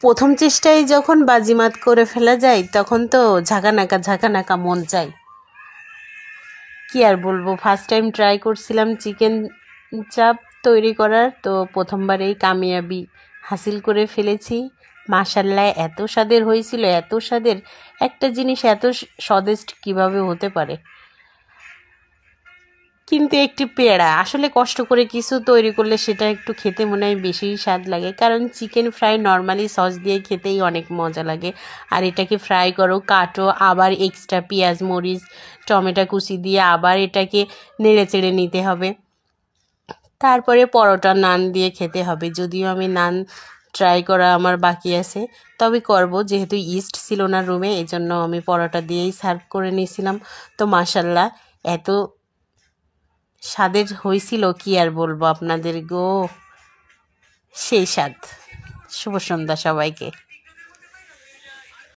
প্রথম চেষ্টায় যখন বাজিমাত করে ফেলা যায় তখন তো ঝাঁকানাকা মন চাই। কি আর বলবো, ফার্স্ট টাইম ট্রাই করছিলাম চিকেন চাপ তৈরি করার, তো প্রথমবারেই কামিয়াবি হাসিল করে ফেলেছি। মাশাল্লাহ এত স্বাদের হয়েছিল, এত স্বাদের। একটা জিনিস এত স্বাদিষ্ট কিভাবে হতে পারে। কিন্তু একটি পেড়া আসলে কষ্ট করে কিছু তৈরি করলে সেটা একটু খেতে মনে হয় বেশি স্বাদ লাগে, কারণ চিকেন ফ্রাই নর্মালি সস দিয়ে খেতেই অনেক মজা লাগে। আর এটাকে ফ্রাই করো, কাটো, আবার এক্সট্রা পেঁয়াজ মরিচ টমেটো কুচি দিয়ে আবার এটাকে নেড়ে চেড়ে নিতে হবে। তারপরে পরোটা নান দিয়ে খেতে হবে। যদিও আমি নান ট্রাই করা আমার বাকি আছে, তবে করব, যেহেতু ইস্ট ছিল না রুমে, এই জন্য আমি পরোটা দিয়েই সার্ভ করে নিয়েছিলাম। তো মাশাল্লাহ এত স্বাদের হয়েছিল, কি আর বলবো আপনাদের গো, সেই স্বাদ। শুভ সন্ধ্যা সবাইকে।